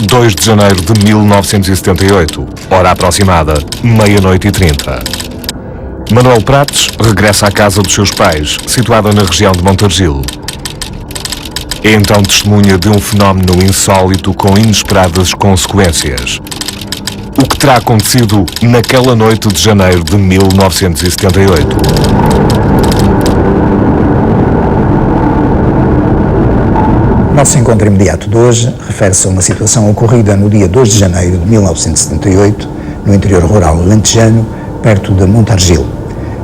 2 de janeiro de 1978, hora aproximada, 00:30. Manuel Prates regressa à casa dos seus pais, situada na região de Montargil. É então testemunha de um fenómeno insólito com inesperadas consequências. O que terá acontecido naquela noite de janeiro de 1978? O nosso encontro imediato de hoje refere-se a uma situação ocorrida no dia 2 de janeiro de 1978, no interior rural alentejano, perto de Montargil.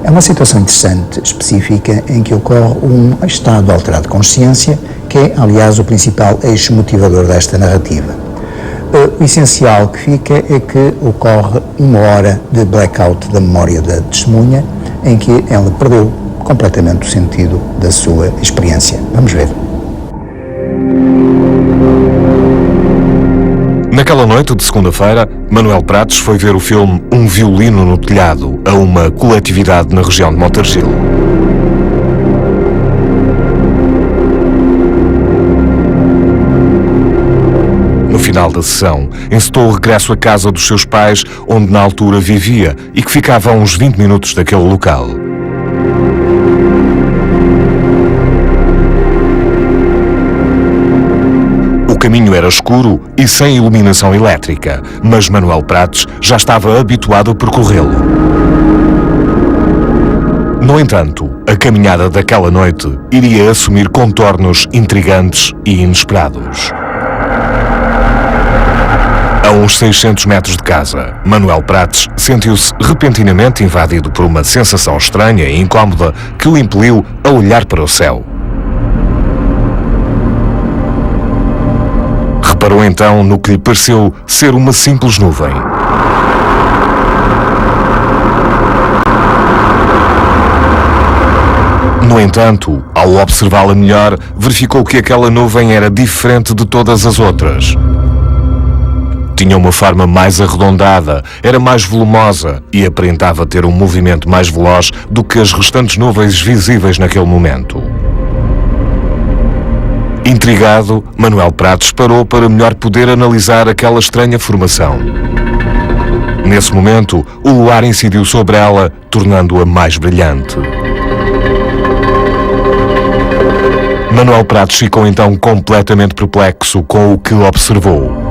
É uma situação interessante, específica, em que ocorre um estado alterado de consciência, que é, aliás, o principal eixo motivador desta narrativa. O essencial que fica é que ocorre uma hora de blackout da memória da testemunha, em que ela perdeu completamente o sentido da sua experiência. Vamos ver. Naquela noite de segunda-feira, Manuel Prates foi ver o filme Um Violino no Telhado a uma coletividade na região de Montargil. No final da sessão, encetou o regresso à casa dos seus pais, onde na altura vivia e que ficava a uns 20 minutos daquele local. O caminho era escuro e sem iluminação elétrica, mas Manuel Prates já estava habituado a percorrê-lo. No entanto, a caminhada daquela noite iria assumir contornos intrigantes e inesperados. A uns 600 metros de casa, Manuel Prates sentiu-se repentinamente invadido por uma sensação estranha e incómoda que o impeliu a olhar para o céu. Reparou então no que lhe pareceu ser uma simples nuvem. No entanto, ao observá-la melhor, verificou que aquela nuvem era diferente de todas as outras. Tinha uma forma mais arredondada, era mais volumosa e aparentava ter um movimento mais veloz do que as restantes nuvens visíveis naquele momento. Intrigado, Manuel Prates parou para melhor poder analisar aquela estranha formação. Nesse momento, o luar incidiu sobre ela, tornando-a mais brilhante. Manuel Prates ficou então completamente perplexo com o que observou.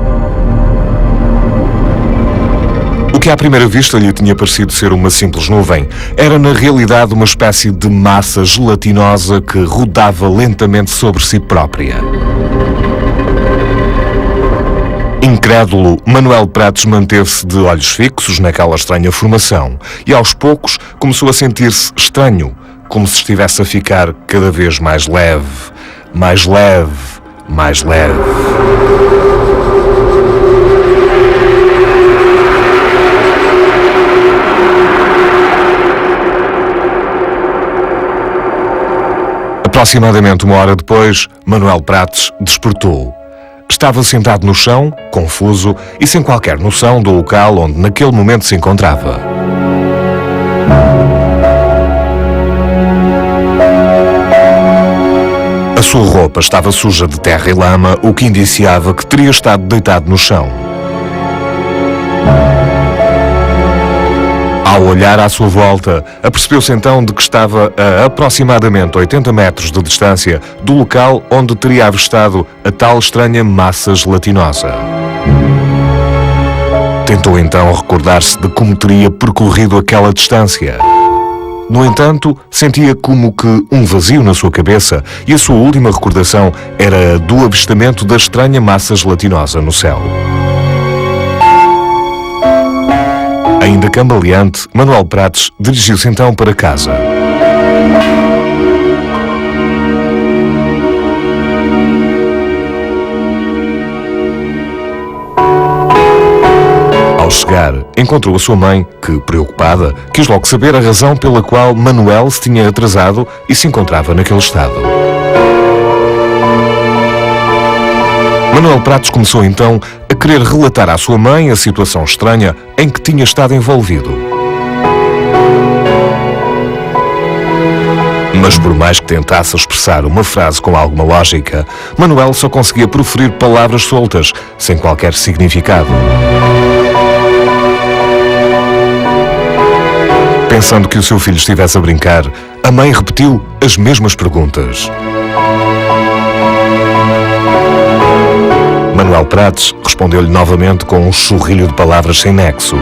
O que à primeira vista lhe tinha parecido ser uma simples nuvem, era na realidade uma espécie de massa gelatinosa que rodava lentamente sobre si própria. Incrédulo, Manuel Prates manteve-se de olhos fixos naquela estranha formação e aos poucos começou a sentir-se estranho, como se estivesse a ficar cada vez mais leve, mais leve, mais leve. Aproximadamente uma hora depois, Manuel Prates despertou. Estava sentado no chão, confuso e sem qualquer noção do local onde naquele momento se encontrava. A sua roupa estava suja de terra e lama, o que indiciava que teria estado deitado no chão. Ao olhar à sua volta, apercebeu-se então de que estava a aproximadamente 80 metros de distância do local onde teria avistado a tal estranha massa gelatinosa. Tentou então recordar-se de como teria percorrido aquela distância. No entanto, sentia como que um vazio na sua cabeça e a sua última recordação era a do avistamento da estranha massa gelatinosa no céu. Ainda cambaleante, Manuel Prates dirigiu-se então para casa. Ao chegar, encontrou a sua mãe, que, preocupada, quis logo saber a razão pela qual Manuel se tinha atrasado e se encontrava naquele estado. Manuel Prates começou então a querer relatar à sua mãe a situação estranha em que tinha estado envolvido. Mas por mais que tentasse expressar uma frase com alguma lógica, Manuel só conseguia proferir palavras soltas, sem qualquer significado. Pensando que o seu filho estivesse a brincar, a mãe repetiu as mesmas perguntas. Manuel Prates respondeu-lhe novamente com um chorrilho de palavras sem nexo.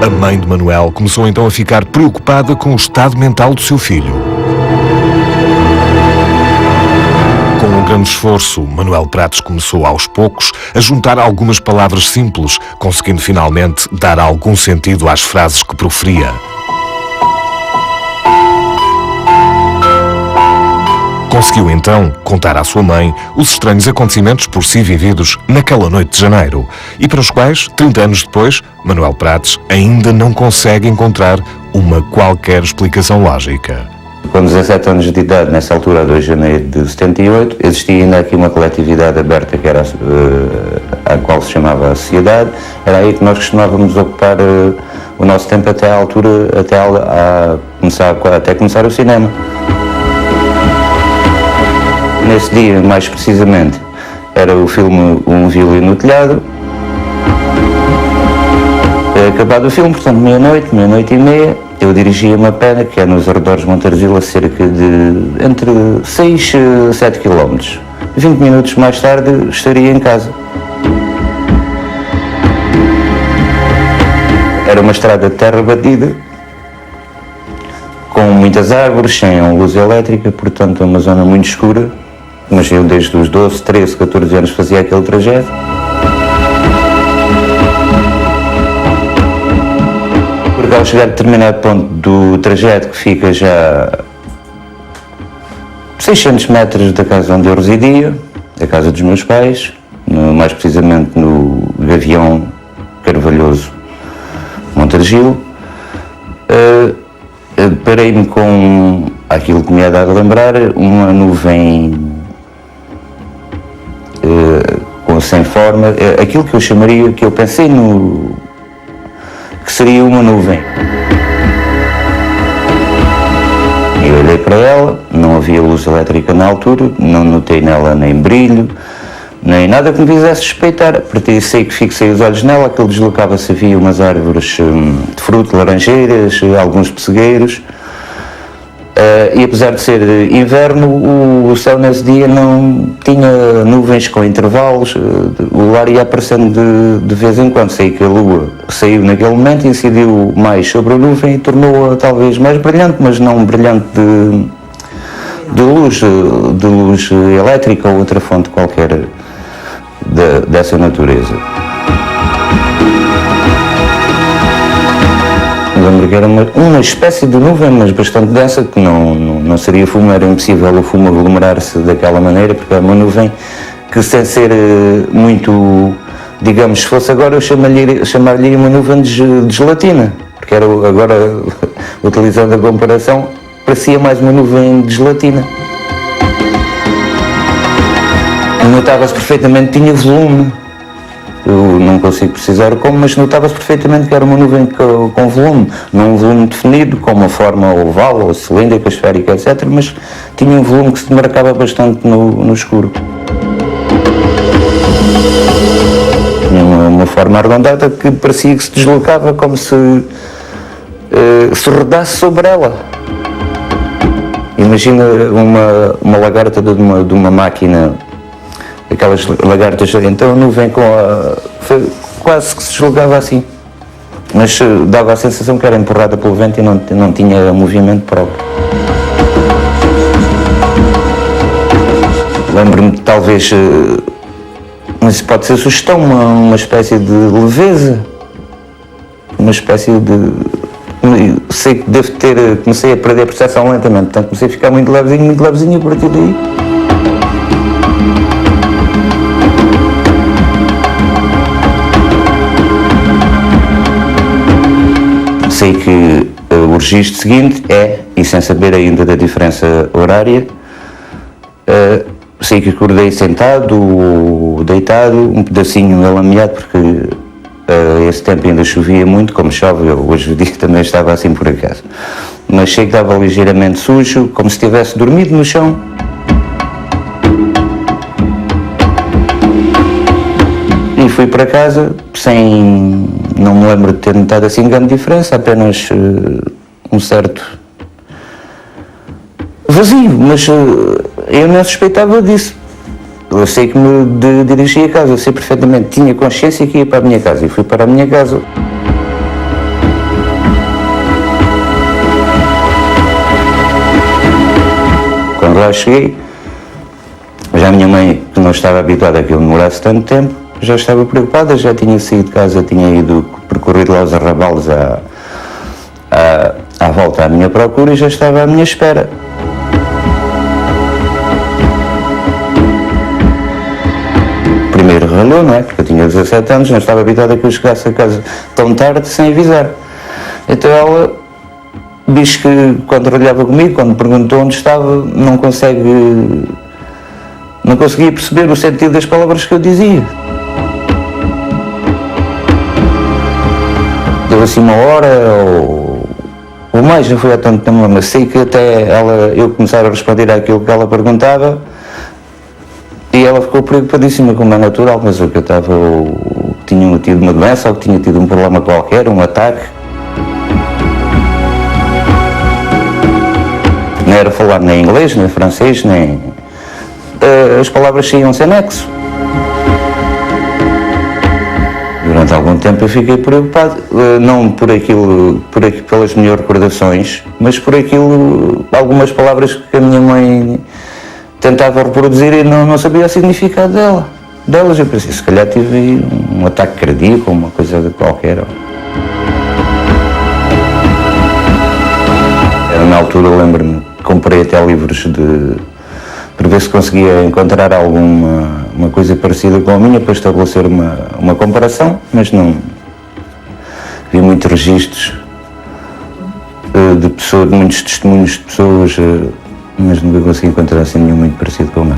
A mãe de Manuel começou então a ficar preocupada com o estado mental do seu filho. Com um grande esforço, Manuel Prates começou aos poucos a juntar algumas palavras simples, conseguindo finalmente dar algum sentido às frases que proferia. Conseguiu então contar à sua mãe os estranhos acontecimentos por si vividos naquela noite de janeiro e para os quais, 30 anos depois, Manuel Prates ainda não consegue encontrar uma qualquer explicação lógica. Com 17 anos de idade, nessa altura, a 2 de janeiro de 78, existia ainda aqui uma coletividade aberta que era a qual se chamava a Sociedade. Era aí que nós costumávamos ocupar o nosso tempo até à altura, até começar o cinema. Nesse dia, mais precisamente, era o filme Um Violino no Telhado. Acabado o filme, portanto, meia-noite e meia, eu dirigia-me a pé, que é nos arredores de Montargil, a cerca de entre 6 e 7 km. 20 minutos mais tarde estaria em casa. Era uma estrada de terra batida, com muitas árvores, sem luz elétrica, portanto uma zona muito escura. Mas eu desde os 12, 13, 14 anos fazia aquele trajeto. Porque ao chegar a determinado ponto do trajeto, que fica já 600 metros da casa onde eu residia, da casa dos meus pais, mais precisamente no Gavião Carvalhoso, Montargil, deparei-me com aquilo que me é dado a lembrar, uma nuvem sem forma, aquilo que eu chamaria, que eu pensei que seria uma nuvem. Eu olhei para ela, não havia luz elétrica na altura, não notei nela nem brilho, nem nada que me fizesse suspeitar. Sei que fixei os olhos nela, aquilo deslocava-se, havia umas árvores de fruto, laranjeiras, alguns pessegueiros. E apesar de ser inverno, o céu nesse dia não tinha nuvens com intervalos, o ar ia aparecendo de vez em quando. Sei que a lua saiu naquele momento, incidiu mais sobre a nuvem e tornou-a talvez mais brilhante, mas não brilhante de luz elétrica ou outra fonte qualquer dessa natureza. Lembro que era uma espécie de nuvem, mas bastante densa, que não seria fumo, era impossível o fumo aglomerar-se daquela maneira, porque era uma nuvem que, sem ser muito, digamos, se fosse agora, eu chamaria uma nuvem de gelatina, porque era agora, utilizando a comparação, parecia mais uma nuvem de gelatina. Notava-se perfeitamente, tinha volume. Eu não consigo precisar como, mas notava-se perfeitamente que era uma nuvem com volume, não um volume definido, com uma forma oval ou cilíndrica, esférica, etc., mas tinha um volume que se demarcava bastante no escuro. Tinha uma forma arredondada que parecia que se deslocava como se rodasse sobre ela. Imagina uma lagarta de uma máquina, aquelas lagartas, então a nuvem quase que se deslocava assim, mas dava a sensação que era empurrada pelo vento e não tinha movimento próprio. Lembro-me de talvez, mas pode ser sugestão, uma espécie de leveza, uma espécie de... Sei que comecei a perder a percepção lentamente, portanto comecei a ficar muito levezinho a partir daí. Sei que o registro seguinte e sem saber ainda da diferença horária, sei que acordei sentado ou deitado, um pedacinho alameado, porque Esse tempo ainda chovia muito, como chove, eu hoje o dia também estava assim por acaso. Mas sei que estava ligeiramente sujo, como se tivesse dormido no chão. E fui para casa sem... não me lembro de ter notado assim grande diferença, apenas um certo vazio, mas eu não suspeitava disso. Eu sei que me dirigi a casa, eu sei perfeitamente, tinha consciência que ia para a minha casa e fui para a minha casa. Quando lá cheguei, já a minha mãe, que não estava habituada a que eu demorasse tanto tempo, já estava preocupada, já tinha saído de casa, tinha ido percorrer lá os arrabalos à volta à minha procura e já estava à minha espera. Primeiro ralou, não é? Porque eu tinha 17 anos, não estava habituada a que eu chegasse a casa tão tarde sem avisar. Então ela diz que quando ralhava comigo, quando perguntou onde estava, não conseguia perceber o sentido das palavras que eu dizia. Deu assim uma hora ou mais, não foi há tanto tempo, mas sei que até eu começar a responder àquilo que ela perguntava e ela ficou preocupadíssima, como é natural, mas o que eu estava, tinha tido uma doença ou que tinha tido um problema qualquer, um ataque. Não era falar nem inglês, nem francês, nem... as palavras saíam sem nexo. Durante algum tempo eu fiquei preocupado, não por aquilo, pelas minhas recordações, mas por aquilo, algumas palavras que a minha mãe tentava reproduzir e não sabia o significado delas. Eu pensei, se calhar tive um ataque cardíaco ou uma coisa qualquer. Na altura, lembro-me, comprei até livros para ver se conseguia encontrar uma coisa parecida com a minha, para estabelecer uma comparação, mas não. Vi muitos registros de muitos testemunhos de pessoas, mas nunca consegui encontrar assim nenhum muito parecido com o meu.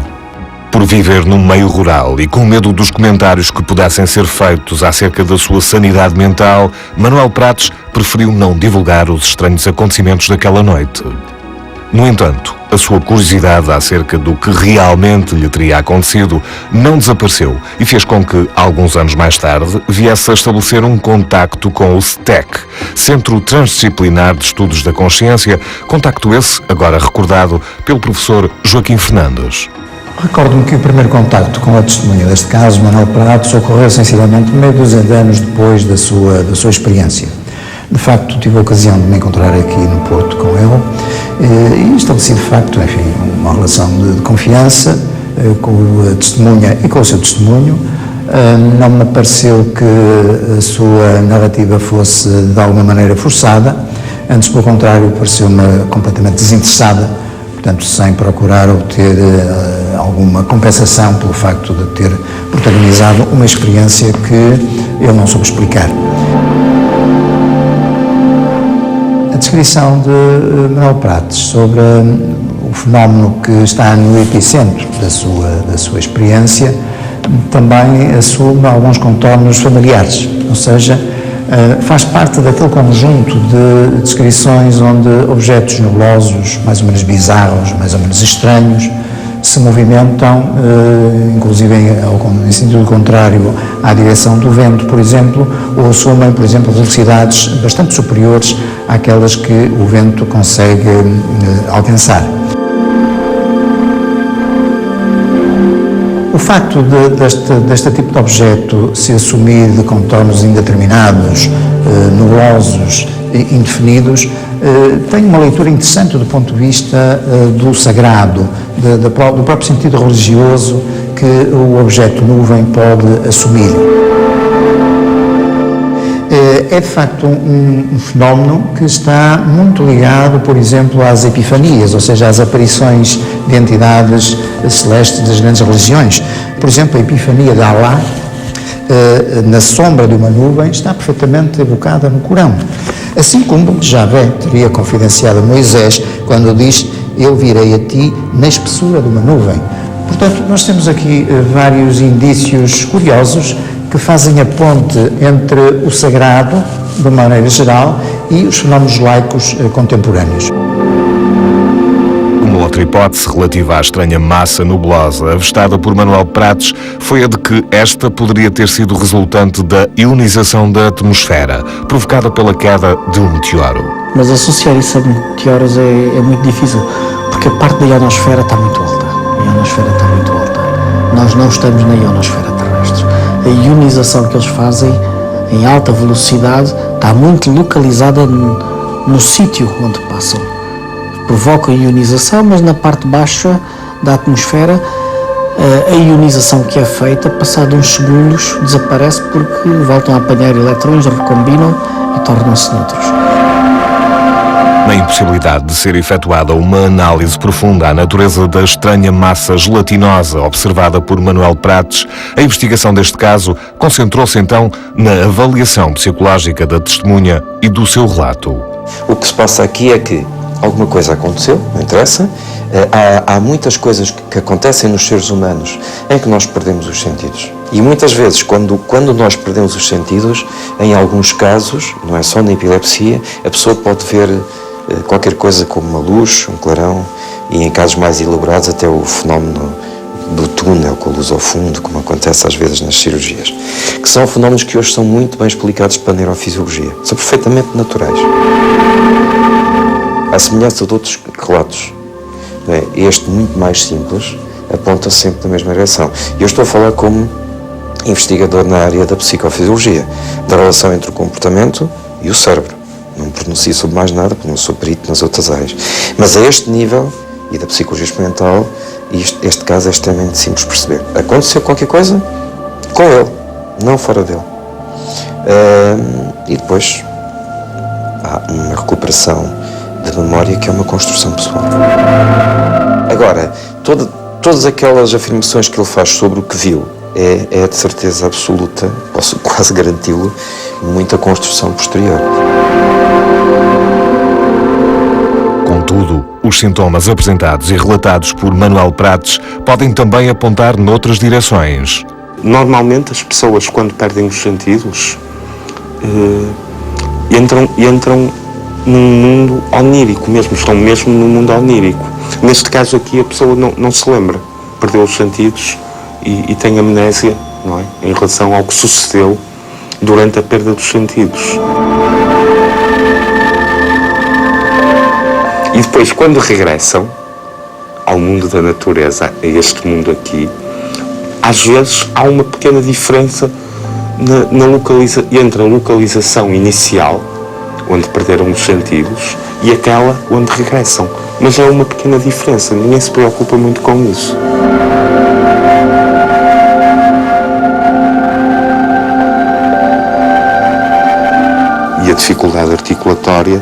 Por viver num meio rural e com medo dos comentários que pudessem ser feitos acerca da sua sanidade mental, Manuel Prates preferiu não divulgar os estranhos acontecimentos daquela noite. No entanto, a sua curiosidade acerca do que realmente lhe teria acontecido não desapareceu e fez com que, alguns anos mais tarde, viesse a estabelecer um contacto com o STEC, Centro Transdisciplinar de Estudos da Consciência, contacto esse agora recordado pelo professor Joaquim Fernandes. Recordo-me que o primeiro contacto com a testemunha deste caso, Manuel Prates, ocorreu sensivelmente meio dúzia de anos depois da sua experiência. De facto, tive a ocasião de me encontrar aqui no Porto com ele e estabeleci, de facto, enfim, uma relação de confiança com a testemunha e com o seu testemunho. Não me pareceu que a sua narrativa fosse, de alguma maneira, forçada. Antes, pelo contrário, pareceu-me completamente desinteressada, portanto, sem procurar obter alguma compensação pelo facto de ter protagonizado uma experiência que eu não soube explicar. A descrição de Manuel Prates sobre o fenómeno que está no epicentro da sua experiência também assume alguns contornos familiares, ou seja, faz parte daquele conjunto de descrições onde objetos nebulosos, mais ou menos bizarros, mais ou menos estranhos, se movimentam, inclusive em sentido contrário à direção do vento, por exemplo, ou assumem, por exemplo, velocidades bastante superiores àquelas que o vento consegue alcançar. O facto deste tipo de objeto se assumir de contornos indeterminados, nebulosos, indefinidos, tem uma leitura interessante do ponto de vista do sagrado, do próprio sentido religioso que o objeto nuvem pode assumir. É de facto um fenómeno que está muito ligado, por exemplo, às epifanias, ou seja, às aparições de entidades celestes das grandes religiões. Por exemplo, a epifania de Alá, na sombra de uma nuvem, está perfeitamente evocada no Corão. Assim como Javé teria confidenciado a Moisés quando diz: "Eu virei a ti na espessura de uma nuvem". Portanto, nós temos aqui vários indícios curiosos que fazem a ponte entre o sagrado, de maneira geral, e os fenómenos laicos contemporâneos. Uma outra hipótese relativa à estranha massa nubulosa avistada por Manuel Prates foi a de que esta poderia ter sido resultante da ionização da atmosfera, provocada pela queda de um meteoro. Mas associar isso a meteoros é muito difícil, porque a parte da ionosfera está muito alta. A ionosfera está muito alta. Nós não estamos na ionosfera terrestre. A ionização que eles fazem em alta velocidade está muito localizada no sítio onde passam. Provocam a ionização, mas na parte baixa da atmosfera a ionização que é feita, passado uns segundos, desaparece porque voltam a apanhar eletrões, recombinam e tornam-se neutros. Na impossibilidade de ser efetuada uma análise profunda à natureza da estranha massa gelatinosa observada por Manuel Prates, a investigação deste caso concentrou-se então na avaliação psicológica da testemunha e do seu relato. O que se passa aqui é que alguma coisa aconteceu, não interessa. Há muitas coisas que acontecem nos seres humanos em que nós perdemos os sentidos. E muitas vezes, quando nós perdemos os sentidos, em alguns casos, não é só na epilepsia, a pessoa pode ver qualquer coisa como uma luz, um clarão, e em casos mais elaborados até o fenómeno do túnel com a luz ao fundo, como acontece às vezes nas cirurgias, que são fenómenos que hoje são muito bem explicados pela neurofisiologia, são perfeitamente naturais. À semelhança de outros relatos, não é? Este, muito mais simples, aponta sempre na mesma direção. E eu estou a falar como investigador na área da psicofisiologia, da relação entre o comportamento e o cérebro. Não me pronuncio sobre mais nada, porque não sou perito nas outras áreas. Mas a este nível, e da psicologia experimental, este caso é extremamente simples de perceber. Aconteceu qualquer coisa com ele, não fora dele. E depois há uma recuperação de memória que é uma construção pessoal. Agora, todas aquelas afirmações que ele faz sobre o que viu é de certeza absoluta, posso quase garanti-lo, muita construção posterior. Contudo, os sintomas apresentados e relatados por Manuel Prates podem também apontar noutras direções. Normalmente as pessoas, quando perdem os sentidos, entram num mundo onírico mesmo, estão mesmo no mundo onírico. Neste caso aqui a pessoa não se lembra, perdeu os sentidos e tem amnésia, não é? Em relação ao que sucedeu durante a perda dos sentidos. E depois, quando regressam ao mundo da natureza, a este mundo aqui, às vezes há uma pequena diferença entre a localização inicial, onde perderam os sentidos, e aquela onde regressam. Mas é uma pequena diferença, ninguém se preocupa muito com isso. E a dificuldade articulatória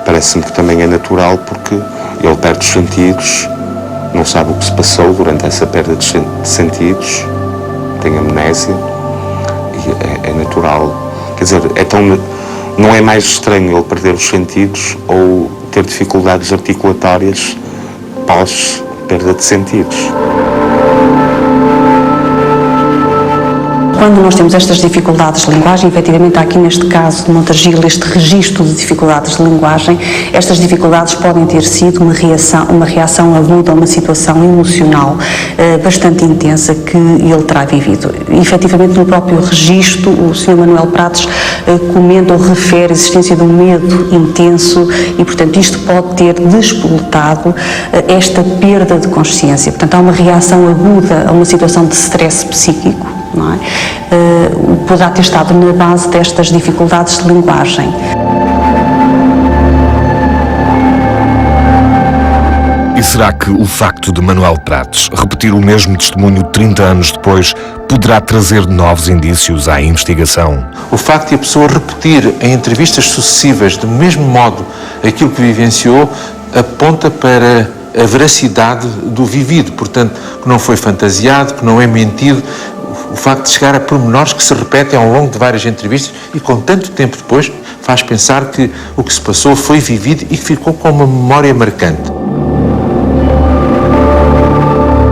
parece-me que também é natural, porque ele perde os sentidos, não sabe o que se passou durante essa perda de sentidos, tem amnésia, e é natural. Quer dizer, não é mais estranho ele perder os sentidos ou ter dificuldades articulatórias pós perda de sentidos. Quando nós temos estas dificuldades de linguagem, efetivamente há aqui neste caso de Montargil este registro de dificuldades de linguagem, estas dificuldades podem ter sido uma reação aguda a uma situação emocional bastante intensa que ele terá vivido. E, efetivamente no próprio registro o Sr. Manuel Prates comenta ou refere a existência de um medo intenso e, portanto, isto pode ter despoletado esta perda de consciência. Portanto, há uma reação aguda a uma situação de stress psíquico, não é? Poderá ter estado na base destas dificuldades de linguagem. E será que o facto de Manuel Prates repetir o mesmo testemunho 30 anos depois poderá trazer novos indícios à investigação? O facto de a pessoa repetir em entrevistas sucessivas do mesmo modo aquilo que vivenciou aponta para a veracidade do vivido, portanto, que não foi fantasiado, que não é mentido. O facto de chegar a pormenores que se repetem ao longo de várias entrevistas e com tanto tempo depois faz pensar que o que se passou foi vivido e que ficou com uma memória marcante.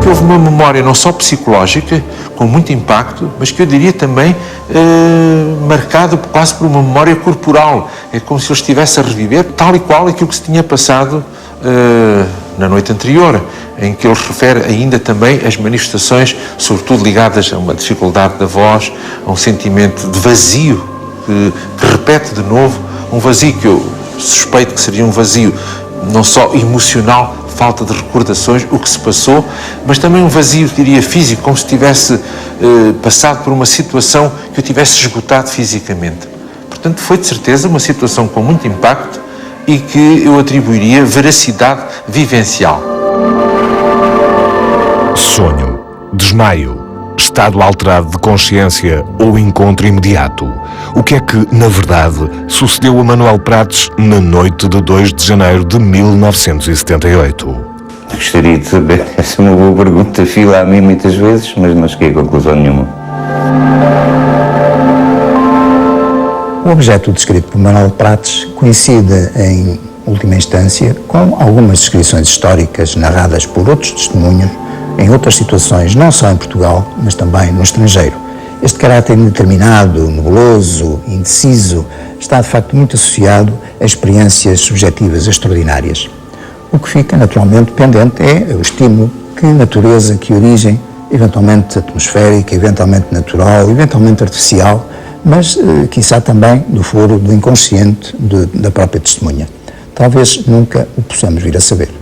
Houve houve uma memória não só psicológica, com muito impacto, mas que eu diria também marcada quase por uma memória corporal. É como se ele estivesse a reviver tal e qual aquilo que se tinha passado na noite anterior, em que ele refere ainda também as manifestações, sobretudo ligadas a uma dificuldade da voz, a um sentimento de vazio que repete de novo, um vazio que eu suspeito que seria um vazio não só emocional, falta de recordações, o que se passou, mas também um vazio, diria, físico, como se tivesse passado por uma situação que o tivesse esgotado fisicamente. Portanto, foi de certeza uma situação com muito impacto e que eu atribuiria veracidade vivencial. Sonho, desmaio, estado alterado de consciência ou encontro imediato. O que é que, na verdade, sucedeu a Manuel Prates na noite de 2 de janeiro de 1978? Gostaria de saber, essa é uma boa pergunta, fila a mim muitas vezes, mas não cheguei a conclusão nenhuma. O objeto descrito por Manuel Prates coincide, em última instância, com algumas descrições históricas narradas por outros testemunhos em outras situações, não só em Portugal, mas também no estrangeiro. Este caráter indeterminado, nebuloso, indeciso, está de facto muito associado a experiências subjetivas extraordinárias. O que fica naturalmente pendente é o estímulo, que natureza, que origem, eventualmente atmosférica, eventualmente natural, eventualmente artificial, mas quiçá também do foro do inconsciente da própria testemunha. Talvez nunca o possamos vir a saber.